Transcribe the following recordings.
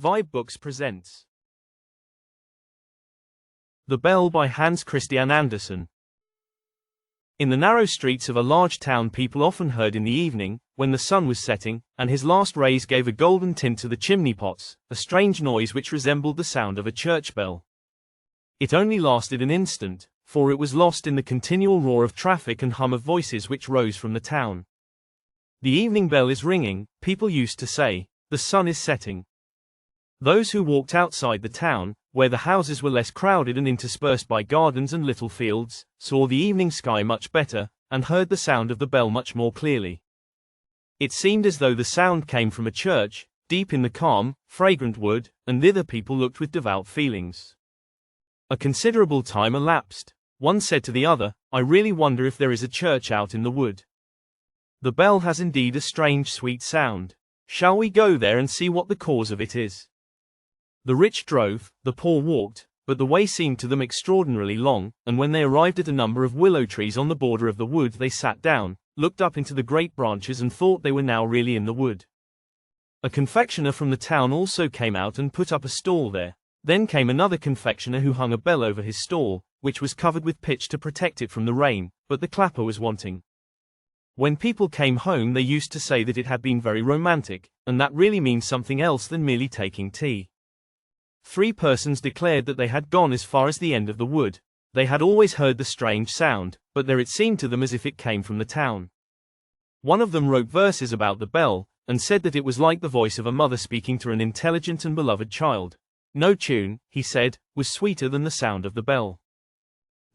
vibeBooks presents The Bell by Hans Christian Andersen. In the narrow streets of a large town, people often heard in the evening, when the sun was setting, and his last rays gave a golden tint to the chimney pots, a strange noise which resembled the sound of a church bell. It only lasted an instant, for it was lost in the continual roar of traffic and hum of voices which rose from the town. The evening bell is ringing, people used to say. The sun is setting. Those who walked outside the town, where the houses were less crowded and interspersed by gardens and little fields, saw the evening sky much better, and heard the sound of the bell much more clearly. It seemed as though the sound came from a church, deep in the calm, fragrant wood, and thither people looked with devout feelings. A considerable time elapsed. One said to the other, "I really wonder if there is a church out in the wood. The bell has indeed a strange sweet sound. Shall we go there and see what the cause of it is?" The rich drove, the poor walked, but the way seemed to them extraordinarily long, and when they arrived at a number of willow trees on the border of the wood, they sat down, looked up into the great branches, and thought they were now really in the wood. A confectioner from the town also came out and put up a stall there. Then came another confectioner who hung a bell over his stall, which was covered with pitch to protect it from the rain, but the clapper was wanting. When people came home, they used to say that it had been very romantic, and that really means something else than merely taking tea. 3 persons declared that they had gone as far as the end of the wood. They had always heard the strange sound, but there it seemed to them as if it came from the town. One of them wrote verses about the bell, and said that it was like the voice of a mother speaking to an intelligent and beloved child. No tune, he said, was sweeter than the sound of the bell.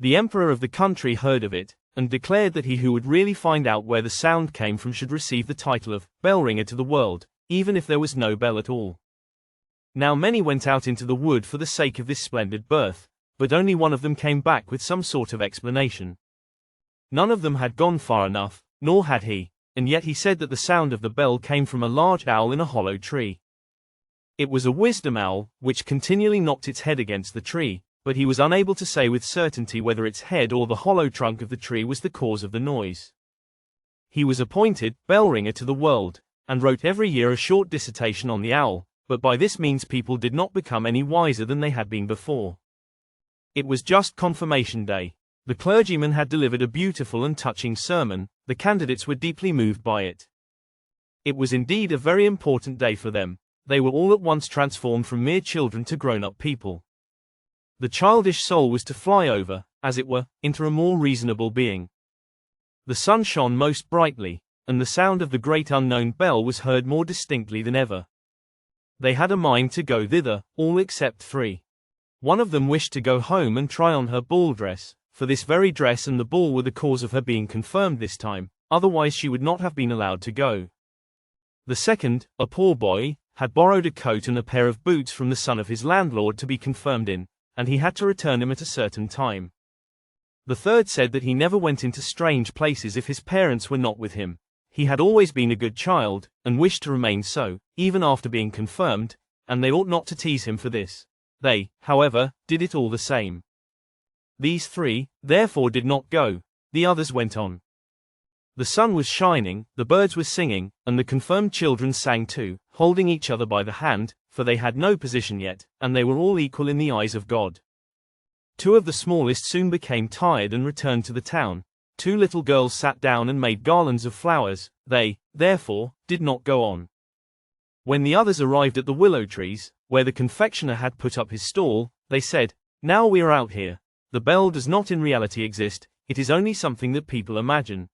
The emperor of the country heard of it, and declared that he who would really find out where the sound came from should receive the title of bell ringer to the world, even if there was no bell at all. Now many went out into the wood for the sake of this splendid birth, but only one of them came back with some sort of explanation. None of them had gone far enough, nor had he, and yet he said that the sound of the bell came from a large owl in a hollow tree. It was a wisdom owl, which continually knocked its head against the tree, but he was unable to say with certainty whether its head or the hollow trunk of the tree was the cause of the noise. He was appointed bell ringer to the world, and wrote every year a short dissertation on the owl, but by this means people did not become any wiser than they had been before. It was just confirmation day. The clergyman had delivered a beautiful and touching sermon. The candidates were deeply moved by it. It was indeed a very important day for them. They were all at once transformed from mere children to grown-up people. The childish soul was to fly over, as it were, into a more reasonable being. The sun shone most brightly, and the sound of the great unknown bell was heard more distinctly than ever. They had a mind to go thither, all except 3. One of them wished to go home and try on her ball dress, for this very dress and the ball were the cause of her being confirmed this time, otherwise she would not have been allowed to go. The second, a poor boy, had borrowed a coat and a pair of boots from the son of his landlord to be confirmed in, and he had to return them at a certain time. The third said that he never went into strange places if his parents were not with him. He had always been a good child, and wished to remain so, even after being confirmed, and they ought not to tease him for this. They, however, did it all the same. These 3, therefore, did not go. The others went on. The sun was shining, the birds were singing, and the confirmed children sang too, holding each other by the hand, for they had no position yet, and they were all equal in the eyes of God. 2 of the smallest soon became tired and returned to the town. 2 little girls sat down and made garlands of flowers. They, therefore, did not go on. When the others arrived at the willow trees, where the confectioner had put up his stall, they said, "Now we are out here. The bell does not in reality exist, it is only something that people imagine."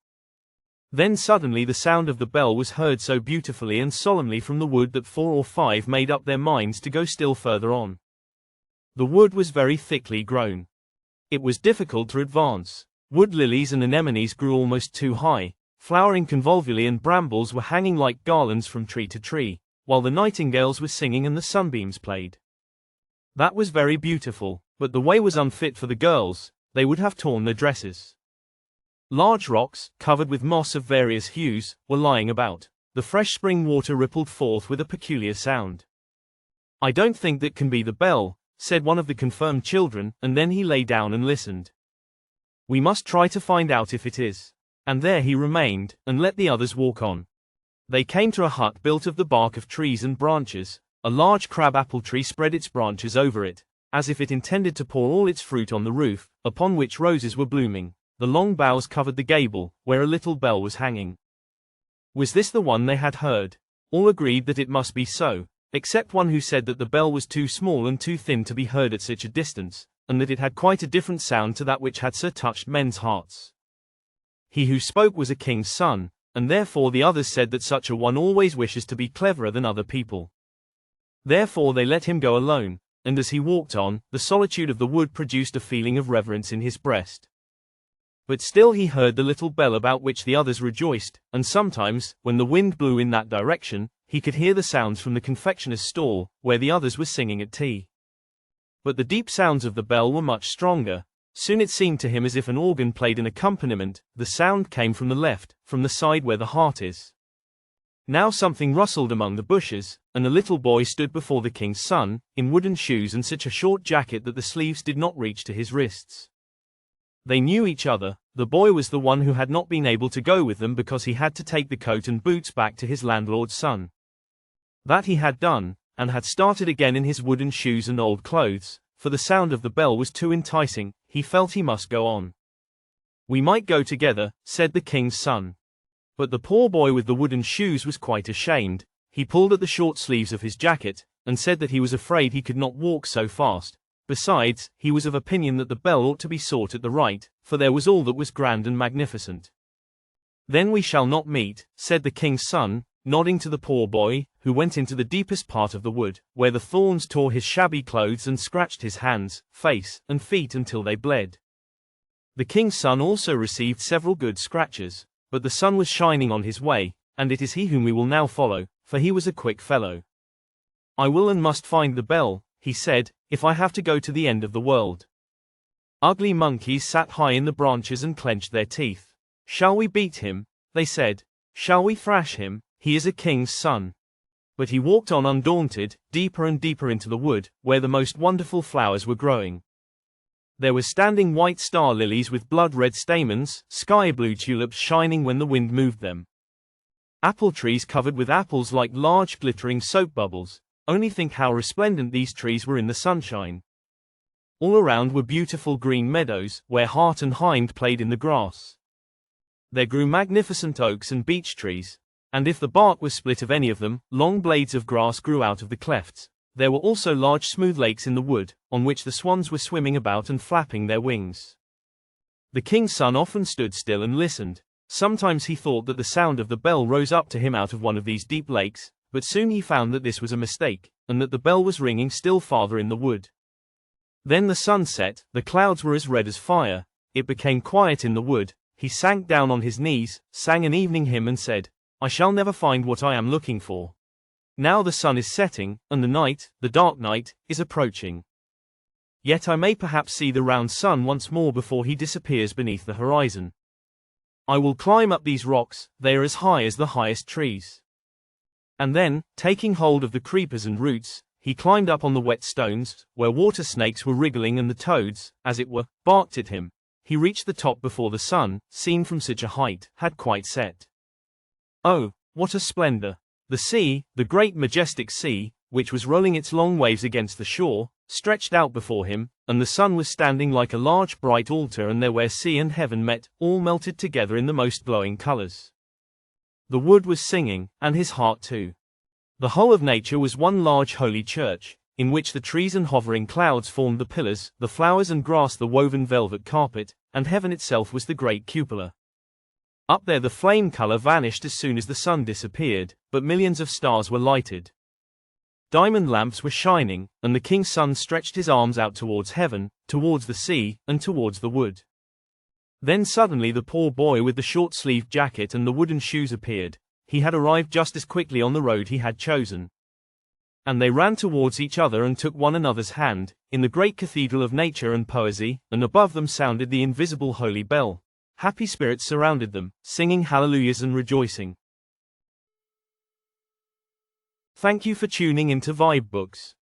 Then suddenly the sound of the bell was heard so beautifully and solemnly from the wood that 4 or 5 made up their minds to go still further on. The wood was very thickly grown. It was difficult to advance. Wood lilies and anemones grew almost too high, flowering convolvuli, and brambles were hanging like garlands from tree to tree, while the nightingales were singing and the sunbeams played. That was very beautiful, but the way was unfit for the girls. They would have torn their dresses. Large rocks, covered with moss of various hues, were lying about. The fresh spring water rippled forth with a peculiar sound. "I don't think that can be the bell," said one of the confirmed children, and then he lay down and listened. "We must try to find out if it is." And there he remained, and let the others walk on. They came to a hut built of the bark of trees and branches. A large crab apple tree spread its branches over it, as if it intended to pour all its fruit on the roof, upon which roses were blooming. The long boughs covered the gable, where a little bell was hanging. Was this the one they had heard? All agreed that it must be so, except one who said that the bell was too small and too thin to be heard at such a distance, and that it had quite a different sound to that which had so touched men's hearts. He who spoke was a king's son, and therefore the others said that such a one always wishes to be cleverer than other people. Therefore they let him go alone, and as he walked on, the solitude of the wood produced a feeling of reverence in his breast. But still he heard the little bell about which the others rejoiced, and sometimes, when the wind blew in that direction, he could hear the sounds from the confectioner's stall, where the others were singing at tea. But the deep sounds of the bell were much stronger. Soon it seemed to him as if an organ played an accompaniment. The sound came from the left, from the side where the heart is. Now something rustled among the bushes, and a little boy stood before the king's son, in wooden shoes and such a short jacket that the sleeves did not reach to his wrists. They knew each other. The boy was the one who had not been able to go with them because he had to take the coat and boots back to his landlord's son. That he had done, and had started again in his wooden shoes and old clothes, for the sound of the bell was too enticing. He felt he must go on. "We might go together," said the king's son. But the poor boy with the wooden shoes was quite ashamed. He pulled at the short sleeves of his jacket, and said that he was afraid he could not walk so fast. Besides, he was of opinion that the bell ought to be sought at the right, for there was all that was grand and magnificent. "Then we shall not meet," said the king's son, nodding to the poor boy, who went into the deepest part of the wood, where the thorns tore his shabby clothes and scratched his hands, face, and feet until they bled. The king's son also received several good scratches, but the sun was shining on his way, and it is he whom we will now follow, for he was a quick fellow. "I will and must find the bell," he said, "if I have to go to the end of the world." Ugly monkeys sat high in the branches and clenched their teeth. "Shall we beat him?" they said. "Shall we thrash him? He is a king's son." But he walked on undaunted, deeper and deeper into the wood, where the most wonderful flowers were growing. There were standing white star lilies with blood-red stamens, sky-blue tulips shining when the wind moved them. Apple trees covered with apples like large glittering soap bubbles. Only think how resplendent these trees were in the sunshine. All around were beautiful green meadows, where hart and hind played in the grass. There grew magnificent oaks and beech trees, and if the bark was split of any of them, long blades of grass grew out of the clefts. There were also large smooth lakes in the wood, on which the swans were swimming about and flapping their wings. The king's son often stood still and listened. Sometimes he thought that the sound of the bell rose up to him out of one of these deep lakes, but soon he found that this was a mistake, and that the bell was ringing still farther in the wood. Then the sun set, the clouds were as red as fire, it became quiet in the wood, he sank down on his knees, sang an evening hymn and said, "I shall never find what I am looking for. Now the sun is setting, and the night, the dark night, is approaching. Yet I may perhaps see the round sun once more before he disappears beneath the horizon. I will climb up these rocks, they are as high as the highest trees." And then, taking hold of the creepers and roots, he climbed up on the wet stones, where water snakes were wriggling and the toads, as it were, barked at him. He reached the top before the sun, seen from such a height, had quite set. Oh, what a splendor! The sea, the great majestic sea, which was rolling its long waves against the shore, stretched out before him, and the sun was standing like a large bright altar, and there where sea and heaven met, all melted together in the most glowing colors. The wood was singing, and his heart too. The whole of nature was one large holy church, in which the trees and hovering clouds formed the pillars, the flowers and grass the woven velvet carpet, and heaven itself was the great cupola. Up there the flame color vanished as soon as the sun disappeared, but millions of stars were lighted. Diamond lamps were shining, and the king's son stretched his arms out towards heaven, towards the sea, and towards the wood. Then suddenly the poor boy with the short-sleeved jacket and the wooden shoes appeared. He had arrived just as quickly on the road he had chosen. And they ran towards each other and took one another's hand, in the great cathedral of nature and poesy, and above them sounded the invisible holy bell. Happy spirits surrounded them, singing hallelujahs and rejoicing. Thank you for tuning into vibeBooks.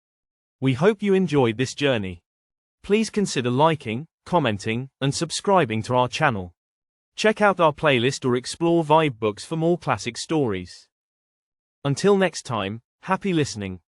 We hope you enjoyed this journey. Please consider liking, commenting, and subscribing to our channel. Check out our playlist or explore vibeBooks for more classic stories. Until next time, happy listening.